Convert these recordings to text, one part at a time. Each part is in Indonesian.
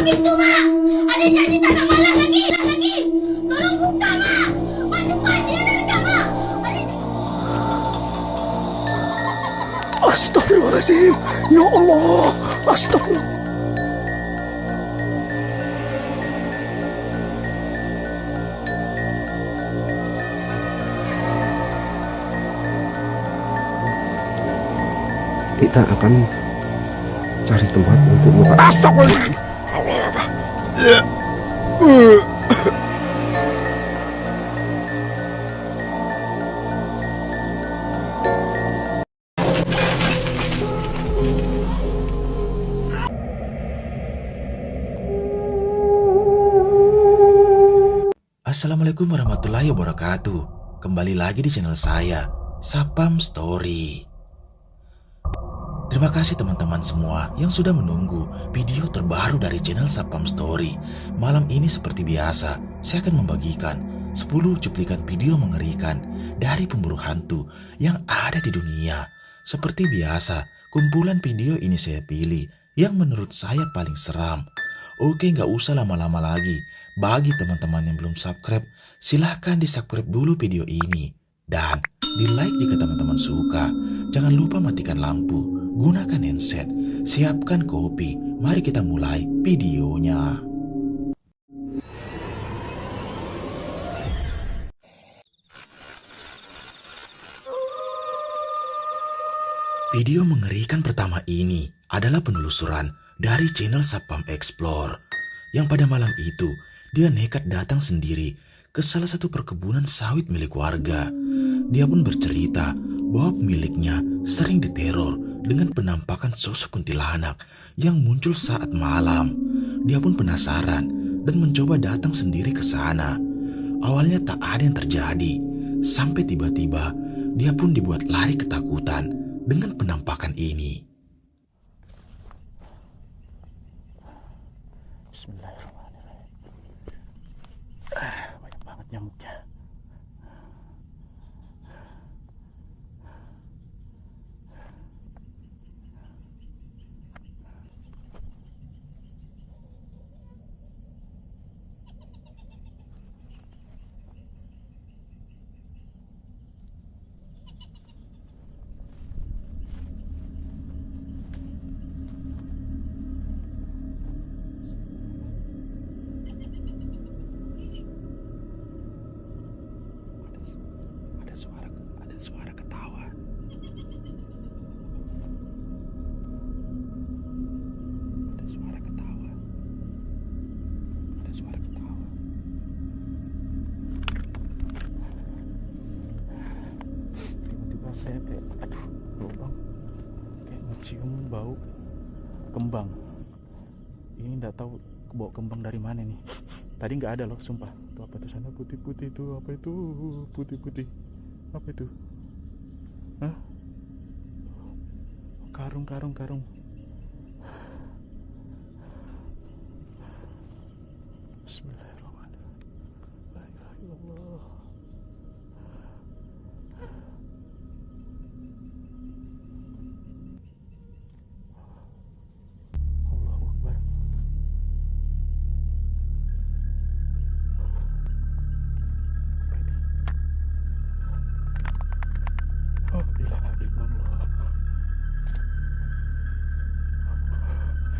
pintu, Mak! Ada janji tanah malah lagi! Tolong buka, Mak! Mak, cepat! Dia ada dekat, Mak! Astagfirullahaladzim. Ya Allah. Astagfirullahaladzim. Kita akan cari tempat untuk Astagfirullahaladzim. Assalamualaikum warahmatullahi wabarakatuh. Kembali lagi di channel saya, Sapam Story. Terima kasih teman-teman semua yang sudah menunggu video terbaru dari channel Sapam Story. Malam ini seperti biasa, saya akan membagikan 10 cuplikan video mengerikan dari pemburu hantu yang ada di dunia. Seperti biasa, kumpulan video ini saya pilih yang menurut saya paling seram. Oke, nggak usah lama-lama lagi. Bagi teman-teman yang belum subscribe, silahkan di-subscribe dulu video ini. Dan di-like jika teman-teman suka. Jangan lupa matikan lampu, gunakan handset, siapkan kopi. Mari kita mulai videonya. Video mengerikan pertama ini adalah penelusuran dari channel Sapam Explore, yang pada malam itu dia nekat datang sendiri ke salah satu perkebunan sawit milik warga. Dia pun bercerita bahwa pemiliknya sering diteror dengan penampakan sosok kuntilanak yang muncul saat malam. Dia pun penasaran dan mencoba datang sendiri ke sana. Awalnya tak ada yang terjadi, sampai tiba-tiba dia pun dibuat lari ketakutan dengan penampakan ini. Bismillahirrahmanirrahim. Banyak banget nyamuknya. Ada suara ketawa. Ada suara ketawa. Ada suara ketawa. Tiba-tiba saya kayak, lubang, kayak mencium bau kembang. Ini nggak tahu bau kembang dari mana nih. Tadi nggak ada loh, sumpah. Tuh apa tuh sana putih-putih itu? Apa itu putih-putih? Apa itu? Hah? Karung. Bismillahirrahmanirrahim. La ilaha illallah. Allahu Akbar. Oh, ilaha illallah.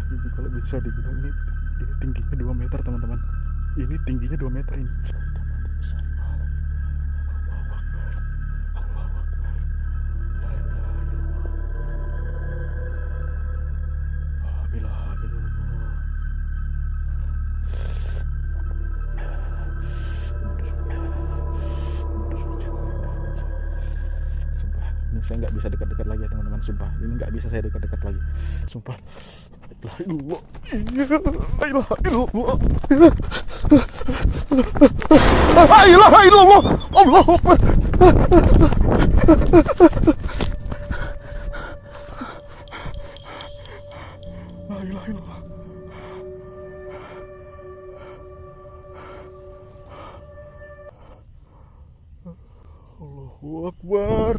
Ini kalau bisa dibilang ini tingginya 2 meter teman-teman. Ini tingginya 2 meter ini. Ini saya nggak bisa dekat-dekat lagi ya teman-teman, sumpah. Ini nggak bisa saya dekat-dekat lagi, sumpah. La ilaha illallah. La ilaha illallah. Allahu Akbar. La ilaha illallah. Allahu Akbar.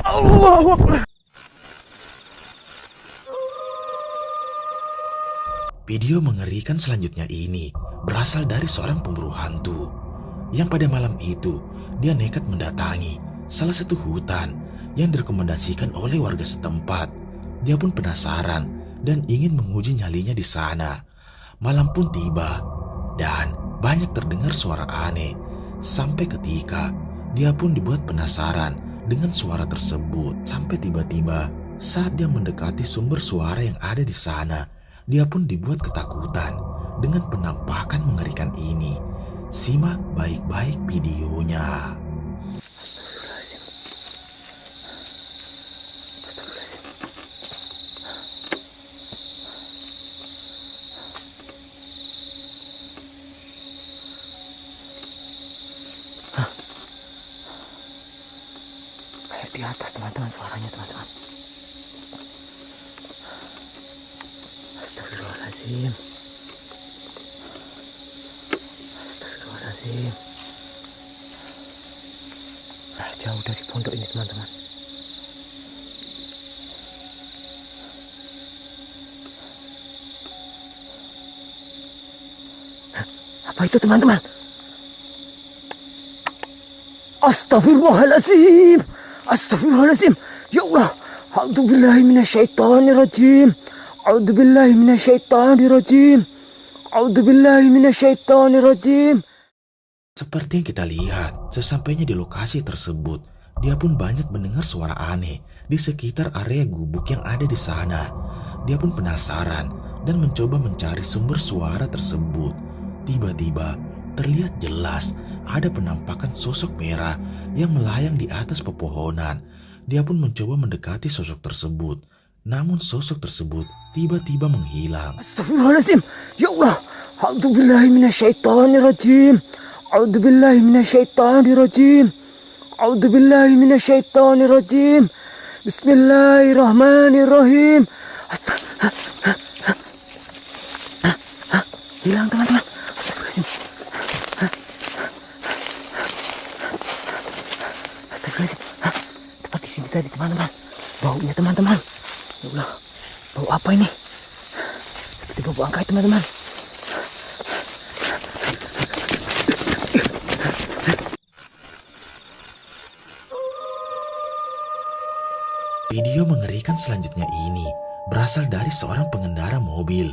Allahu Akbar. Video mengerikan selanjutnya ini berasal dari seorang pemburu hantu yang pada malam itu dia nekat mendatangi salah satu hutan yang direkomendasikan oleh warga setempat. Dia pun penasaran dan ingin menguji nyalinya di sana. Malam pun tiba dan banyak terdengar suara aneh sampai ketika dia pun dibuat penasaran dengan suara tersebut. Sampai tiba-tiba saat dia mendekati sumber suara yang ada di sana, dia pun dibuat ketakutan dengan penampakan mengerikan ini. Simak baik-baik videonya. Kayak di atas teman-teman suaranya teman-teman. Astagfirullahaladzim. Astagfirullahaladzim. Nah, jauh dari pondok ini teman-teman. Apa itu teman-teman? Astagfirullahaladzim. Astagfirullahaladzim. Ya Allah. A'udzubillahi minasyaitonirrajim. A'udzubillahi minasyaitonirrajim. A'udzubillahi minasyaitonirrajim. Seperti yang kita lihat, sesampainya di lokasi tersebut, dia pun banyak mendengar suara aneh di sekitar area gubuk yang ada di sana. Dia pun penasaran dan mencoba mencari sumber suara tersebut. Tiba-tiba terlihat jelas ada penampakan sosok merah yang melayang di atas pepohonan. Dia pun mencoba mendekati sosok tersebut. Namun sosok tersebut tiba-tiba menghilang. Astagfirullahaladzim. Ya Allah. A'udzubillahi minasyaitonirrajim. A'udzubillahi minasyaitonirrajim. A'udzubillahi minasyaitonirrajim. Bismillahirrahmanirrahim. Hilang teman-teman. Astagfirullahaladzim. Astagfirullahaladzim. Tepat di sini tadi teman-teman. Baunya teman-teman. Ya Allah. Bau apa ini? Seperti bau bangkai teman-teman. Video mengerikan selanjutnya ini berasal dari seorang pengendara mobil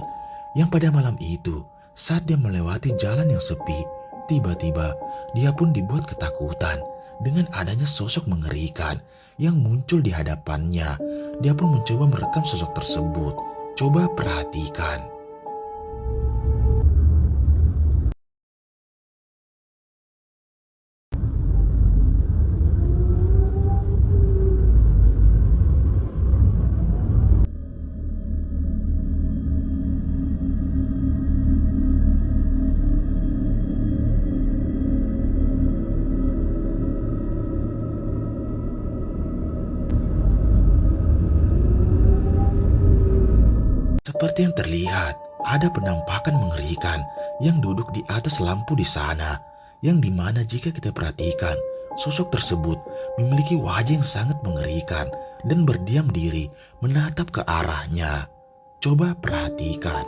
yang pada malam itu saat dia melewati jalan yang sepi, tiba-tiba dia pun dibuat ketakutan dengan adanya sosok mengerikan yang muncul di hadapannya. Dia pun mencoba merekam sosok tersebut. Coba perhatikan. Seperti yang terlihat, ada penampakan mengerikan yang duduk di atas lampu di sana, yang dimana jika kita perhatikan, sosok tersebut memiliki wajah yang sangat mengerikan dan berdiam diri menatap ke arahnya. Coba perhatikan.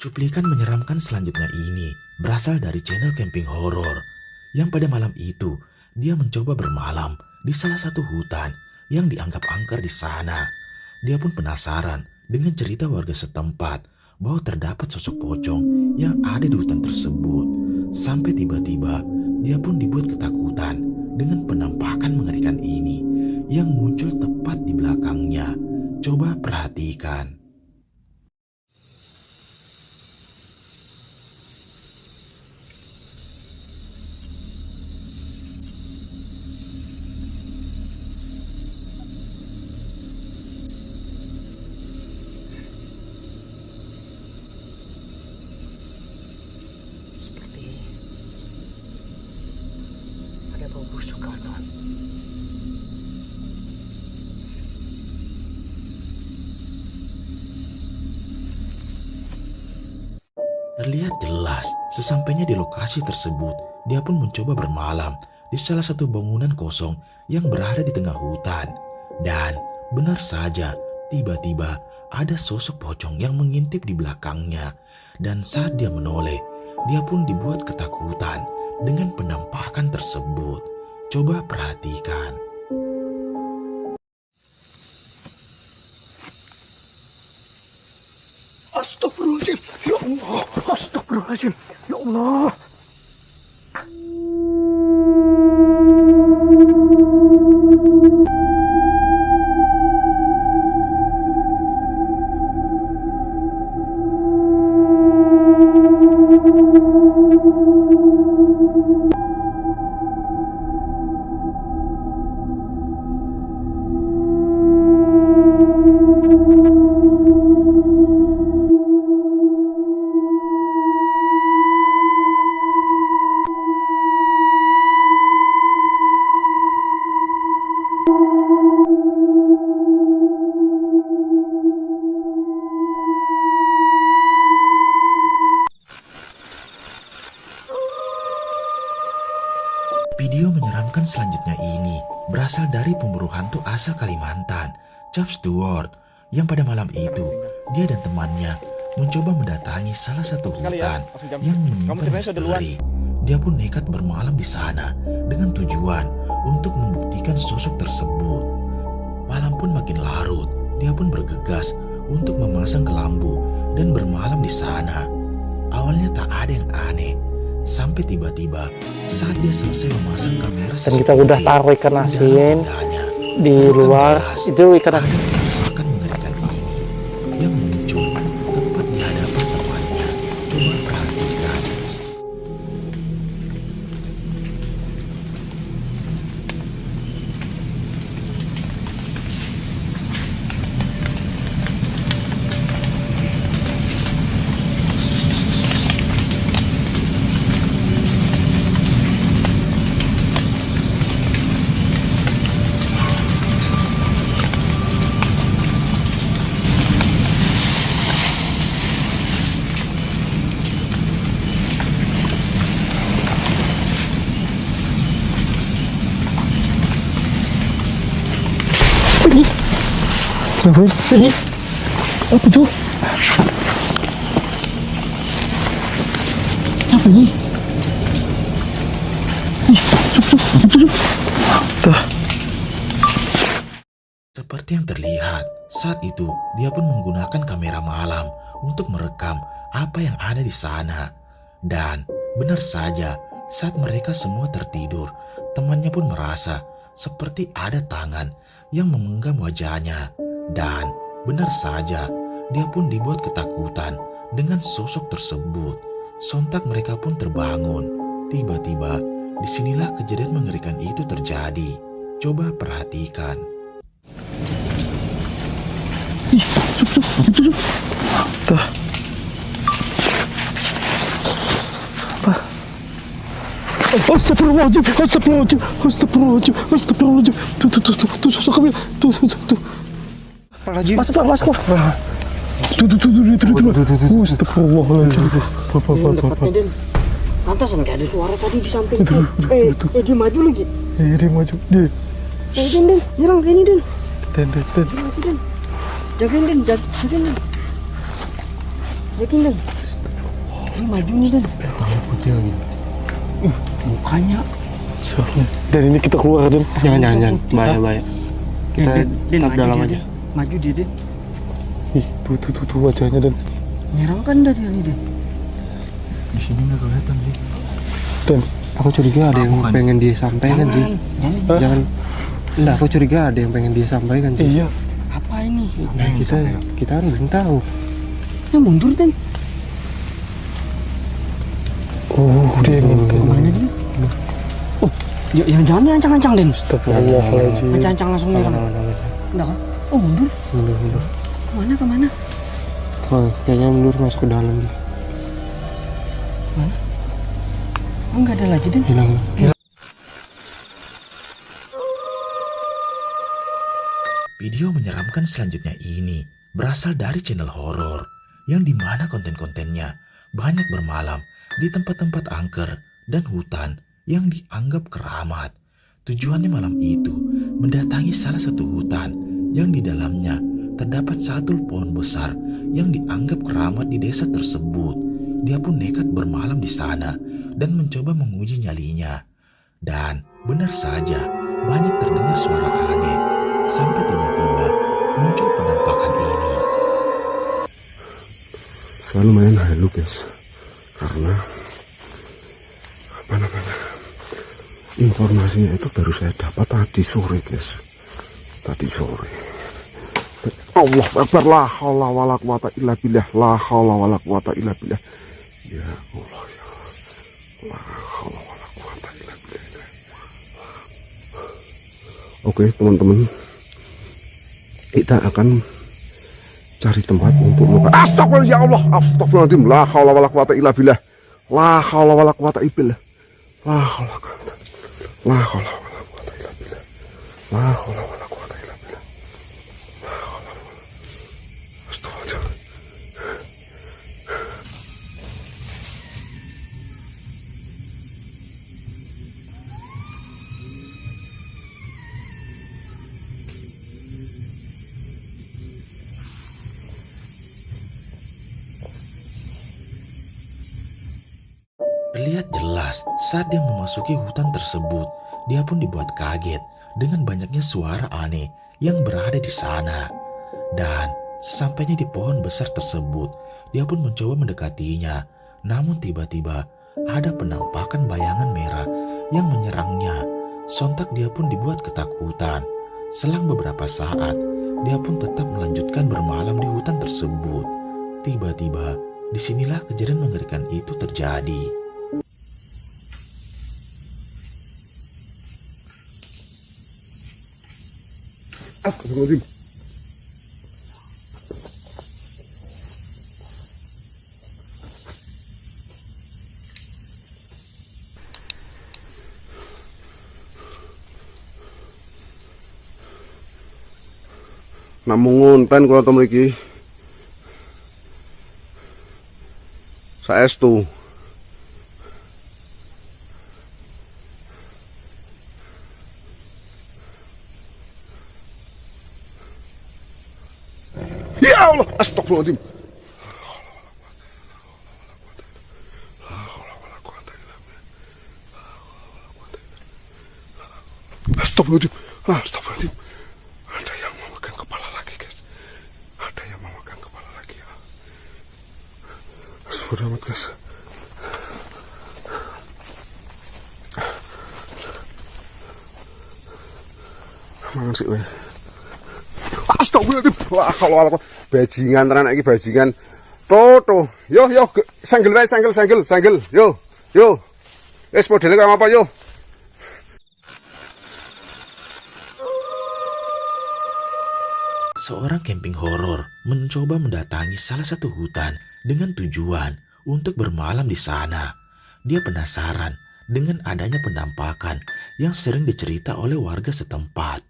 Cuplikan menyeramkan selanjutnya ini berasal dari channel camping horor yang pada malam itu dia mencoba bermalam di salah satu hutan yang dianggap angker di sana. Dia pun penasaran dengan cerita warga setempat bahwa terdapat sosok pocong yang ada di hutan tersebut. Sampai tiba-tiba dia pun dibuat ketakutan dengan penampakan mengerikan ini yang muncul tepat di belakangnya. Coba perhatikan. busuk kawan-kawan. Terlihat jelas, sesampainya di lokasi tersebut, dia pun mencoba bermalam di salah satu bangunan kosong yang berada di tengah hutan. Dan benar saja, tiba-tiba ada sosok pocong yang mengintip di belakangnya. Dan saat dia menoleh, dia pun dibuat ketakutan dengan penampakan tersebut. Coba perhatikan. Astagfirullahaladzim. Ya Allah. Astagfirullahaladzim. Ya Allah. Video menyeramkan selanjutnya ini berasal dari pemburu hantu asal Kalimantan, Cap Stewart, yang pada malam itu dia dan temannya mencoba mendatangi salah satu hutan yang menyimpan misteri. Dia pun nekat bermalam di sana dengan tujuan untuk membuktikan sosok tersebut. Malam pun makin larut, dia pun bergegas untuk memasang kelambu dan bermalam di sana. Awalnya tak ada yang aneh, sampai tiba-tiba saat dia selesai memasang kamera Dan kita udah taruh ikan asin di luar. Itu ikan asin. Akan mengerikan ini yang muncul tepat di hadapan temannya. Coba perhatikan. Ini apa itu? Apa ini? Seperti yang terlihat, saat itu dia pun menggunakan kamera malam untuk merekam apa yang ada di sana. Dan benar saja, saat mereka semua tertidur, temannya pun merasa seperti ada tangan yang memegang wajahnya. Dan benar saja, dia pun dibuat ketakutan dengan sosok tersebut. Sontak mereka pun terbangun. Tiba-tiba, disinilah kejadian mengerikan itu terjadi. Coba perhatikan. Astagfirullahaladzim, astagfirullahaladzim, astagfirullahaladzim, astagfirullahaladzim. Tuh, sosok kami. Tuh. Masuk. Tuh. Astagfirullahaladzim. Dekatnya Den, pantasan kayak ada suara tadi di samping. Dia maju lagi. Dia maju. Dia. Den, nyerang kayak ini Den. Den. Maju Den. Jagain Den. Dia maju nih Den. Tangan putih lagi. Mukanya. Dan ini kita keluar Den. Jangan. Bahaya. Kita tetap dalam aja. Maju dia Den. Ih, tuh wajahnya Den. Nyerang kan dari ini Den. Di sini nggak kelihatan sih. Dan Aku curiga ada yang pengen dia sampaikan sih. Jangan. Enggak, aku curiga ada yang pengen dia sampaikan sih. iya. Apa ini? Nah, kita harus tahu. Ya mundur Den. Oh, dia ingin Kemana dia? Oh, yang jangan ancang-ancang Den. Astagfirullahaladzim. Ancang-ancang langsung nyerang. Enggak kan? Oh mundur. Mundur. Kemana? Oh, kayaknya mundur masuk ke dalam dia. Oh enggak ada lagi Den. Hilang. Video menyeramkan selanjutnya ini berasal dari channel horor yang dimana konten-kontennya banyak bermalam di tempat-tempat angker dan hutan yang dianggap keramat. Tujuannya malam itu mendatangi salah satu hutan yang di dalamnya terdapat satu pohon besar yang dianggap keramat di desa tersebut. Dia pun nekat bermalam di sana dan mencoba menguji nyalinya. Dan benar saja, banyak terdengar suara aneh sampai tiba-tiba muncul penampakan ini. Saya lumayan halu guys, karena informasinya itu baru saya dapat tadi sore guys. Tadi sore. Allah Akbar, la haula wala quwata illa billah, la haula wala quwata illa billah. Ya Allah ya Allah. La haula wala quwata illa billah. Oke teman-teman, kita akan cari tempat untuk astagfirullah ya Allah, astagfirullahaladzim, la haula wala quwata illa billah, la haula wala quwata illa billah, la haula wala quwata illa billah, la haula wala quwata illa billah, la haula wala astagfirullah. Terlihat jelas saat dia memasuki hutan tersebut, dia pun dibuat kaget dengan banyaknya suara aneh yang berada di sana. Dan sesampainya di pohon besar tersebut, dia pun mencoba mendekatinya. Namun tiba-tiba ada penampakan bayangan merah yang menyerangnya. Sontak dia pun dibuat ketakutan. Selang beberapa saat, dia pun tetap melanjutkan bermalam di hutan tersebut. Tiba-tiba, disinilah kejadian mengerikan itu terjadi. Astagfirullahaladzim. Namung ngonten kula to mriki. Saestu. Ya Allah, astagfirullahaladzim. Astagfirullahaladzim. Astagfirullahaladzim. Ada yang memegang kepala lagi guys. Ada yang memegang kepala lagi ya. Sudah amat guys. Mangan sih weh. Astagfirullahaladzim. Wah, kalau bajingan tenan iki bajingan. Toto. Yo, sanggel wae, sanggel. Yo. Wis modele kaya apa yo? Seorang camping horor mencoba mendatangi salah satu hutan dengan tujuan untuk bermalam di sana. Dia penasaran dengan adanya penampakan yang sering dicerita oleh warga setempat.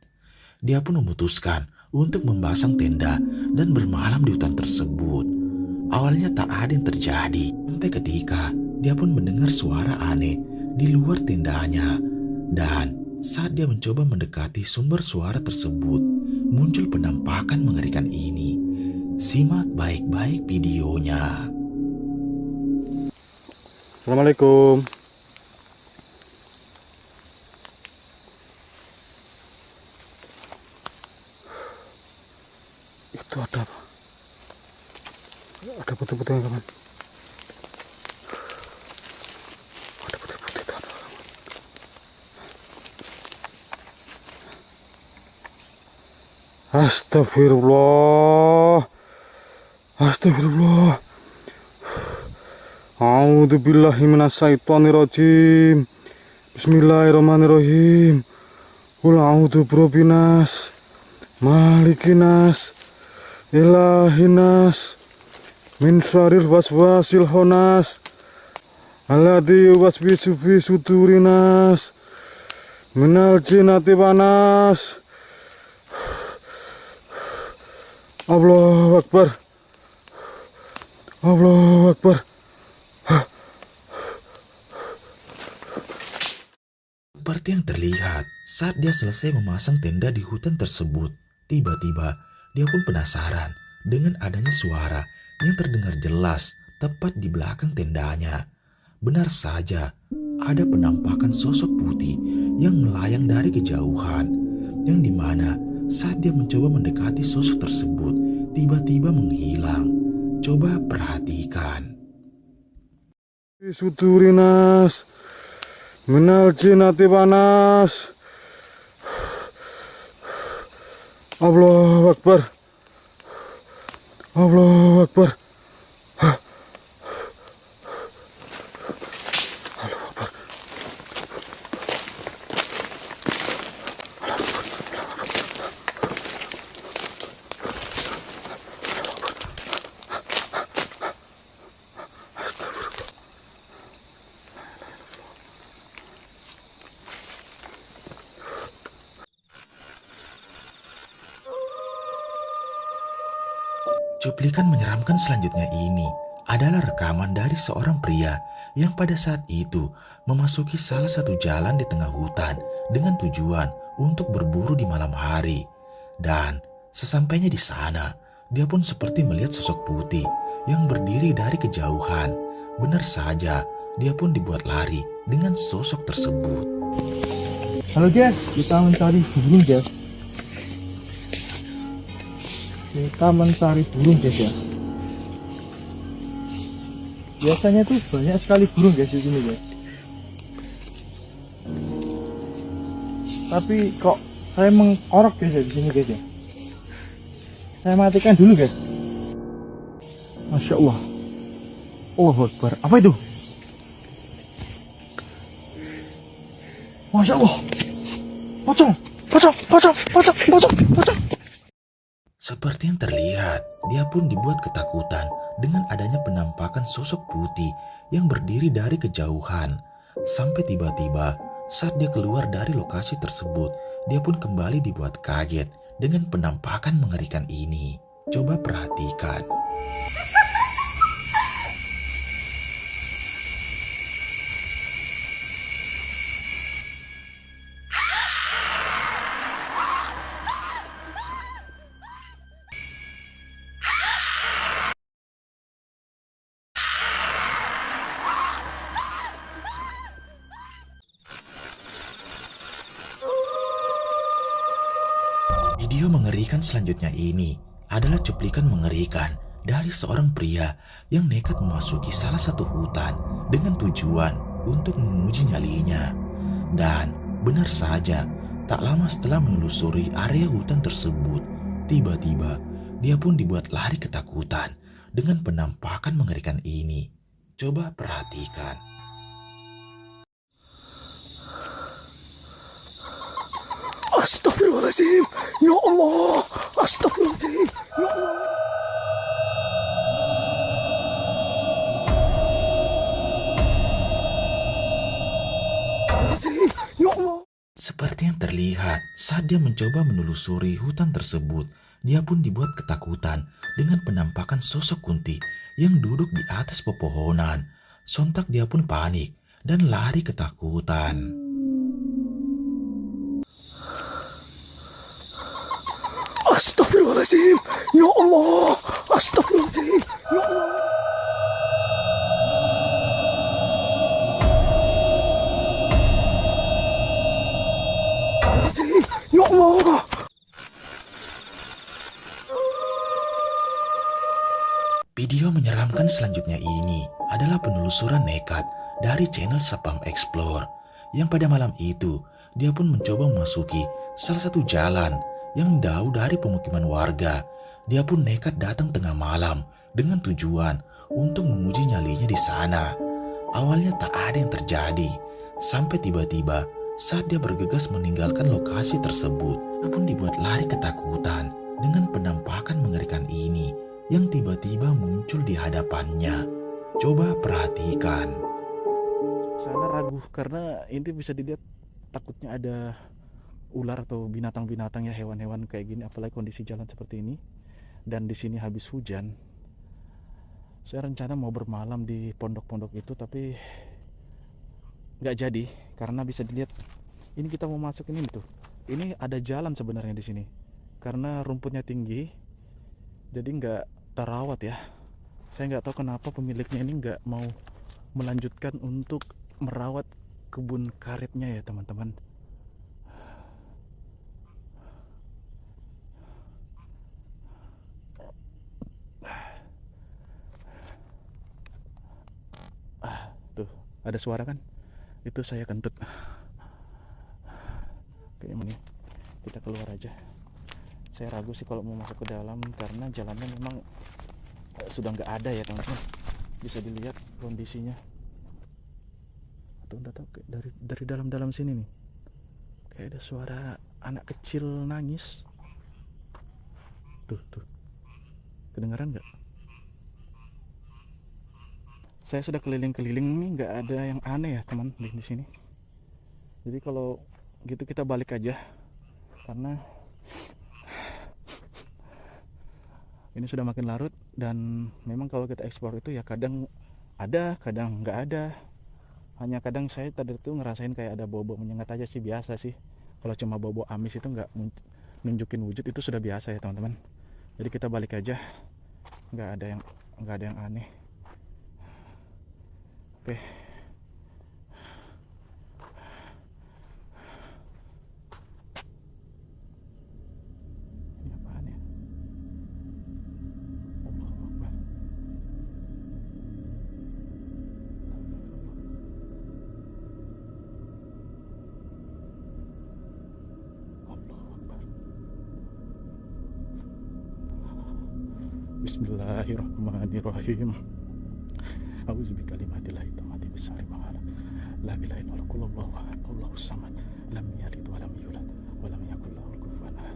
Dia pun memutuskan untuk memasang tenda dan bermalam di hutan tersebut. Awalnya tak ada yang terjadi, sampai ketika dia pun mendengar suara aneh di luar tendanya. Dan saat dia mencoba mendekati sumber suara tersebut, muncul penampakan mengerikan ini. Simak baik-baik videonya. Assalamualaikum. Itu ada apa? Ada putih-putih kawan. Ada putih-putih itu apa kawan? Astagfirullah. A'udzubillahi minasyaitonirrajim. Bismillahirrahmanirrahim. Qul a'udzu birabbinas, malikinas, ilahinas, min syarril waswasil khannas, alladzi yuwaswisu fi sudurinas, minal jinnati wanas. Allahu Akbar. Allahu Akbar. Seperti yang terlihat saat dia selesai memasang tenda di hutan tersebut, tiba-tiba dia pun penasaran dengan adanya suara yang terdengar jelas tepat di belakang tendanya. Benar saja, ada penampakan sosok putih yang melayang dari kejauhan, yang dimana saat dia mencoba mendekati sosok tersebut, tiba-tiba menghilang. Coba perhatikan. Suturinas minal jinati panas. Allahu Akbar. Allahu Akbar. Cuplikan menyeramkan selanjutnya ini adalah rekaman dari seorang pria yang pada saat itu memasuki salah satu jalan di tengah hutan dengan tujuan untuk berburu di malam hari. Dan sesampainya di sana, dia pun seperti melihat sosok putih yang berdiri dari kejauhan. Benar saja, dia pun dibuat lari dengan sosok tersebut. Halo guys, kita mencari burung guys. Kita mencari burung guys ya. Biasanya tuh banyak sekali burung guys di sini guys. Tapi kok saya mengorok guys ya di sini guys ya. Saya matikan dulu guys. Masya Allah. Allahu Akbar. Apa itu? Masya Allah. Pocong. Seperti yang terlihat, dia pun dibuat ketakutan dengan adanya penampakan sosok putih yang berdiri dari kejauhan. Sampai tiba-tiba saat dia keluar dari lokasi tersebut, dia pun kembali dibuat kaget dengan penampakan mengerikan ini. Coba perhatikan. Video mengerikan selanjutnya ini adalah cuplikan mengerikan dari seorang pria yang nekat memasuki salah satu hutan dengan tujuan untuk menguji nyalinya. Dan benar saja, tak lama setelah menelusuri area hutan tersebut, tiba-tiba dia pun dibuat lari ketakutan dengan penampakan mengerikan ini. Coba perhatikan. Astagfirullahaladzim. Ya Allah. Astagfirullahaladzim. Ya Allah. Ya Allah. Seperti yang terlihat saat dia mencoba menelusuri hutan tersebut, dia pun dibuat ketakutan dengan penampakan sosok Kunti yang duduk di atas pepohonan. Sontak dia pun panik dan lari ketakutan. Astagfirullahaladzim. Ya Allah. Astagfirullahaladzim. Ya Allah. Ya Allah. Video menyeramkan selanjutnya ini adalah penelusuran nekat dari channel Sapam Explore yang pada malam itu dia pun mencoba memasuki salah satu jalan yang jauh dari pemukiman warga. Dia pun nekat datang tengah malam dengan tujuan untuk menguji nyalinya di sana. Awalnya tak ada yang terjadi, sampai tiba-tiba saat dia bergegas meninggalkan lokasi tersebut, dia pun dibuat lari ketakutan dengan penampakan mengerikan ini yang tiba-tiba muncul di hadapannya. Coba perhatikan. Saya ragu karena ini bisa dilihat takutnya ada ular atau binatang-binatang ya, hewan-hewan kayak gini, apalagi kondisi jalan seperti ini. dan di sini habis hujan. Saya rencana mau bermalam di pondok-pondok itu, tapi nggak jadi karena bisa dilihat ini kita mau masuk ini tuh. Ini ada jalan sebenarnya di sini. Karena rumputnya tinggi, jadi nggak terawat ya. Saya nggak tahu kenapa pemiliknya ini nggak mau melanjutkan untuk merawat kebun karetnya ya teman-teman. Tuh, ada suara kan? Itu saya kentut. Kayaknya nih, kita keluar aja. Saya ragu sih kalau mau masuk ke dalam karena jalannya memang sudah nggak ada ya teman-teman. Bisa dilihat kondisinya. Atau nggak tahu dari dalam-dalam sini nih. Kayak ada suara anak kecil nangis. Tuh. Kedengaran nggak? Saya sudah keliling-keliling nih, nggak ada yang aneh ya teman di sini. Jadi kalau gitu kita balik aja karena ini sudah makin larut. Dan memang kalau kita ekspor itu ya kadang ada, kadang nggak ada. Hanya kadang saya tadi tuh ngerasain kayak ada bau-bau menyengat aja sih, biasa sih. Kalau cuma bau-bau amis itu nggak nunjukin wujud, itu sudah biasa ya teman-teman. Jadi kita balik aja, nggak ada yang aneh. Oke. Ini apaan ya? Allahu Akbar. Allahu Akbar. Bismillahirrahmanirrahim. A'udzu bikalimatillahi tammati bisari ma'ala. La ilaha illallah qulullahu ahad, Allahus samad, lam yalid wa lam yulad wa lam yakul lahu kufuwan ahad.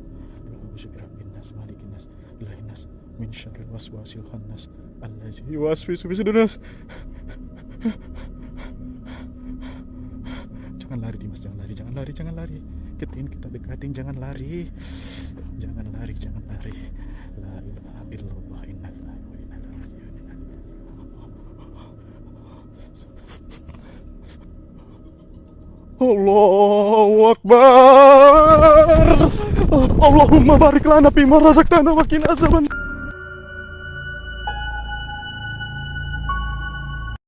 A'udzu birabbin nas, malikin nas, ilahin nas, min syarril waswasil khannas, allazi yuwaswisu fi sudurin nas. Jangan lari Dimas, jangan lari. Kita dekatin, jangan lari. Jangan lari. La ilaha illallah, inna lillahi wa inna ilaihi raji'un. Allahu Akbar. Allahumma barik lana fima razaqtana wa qina azaban.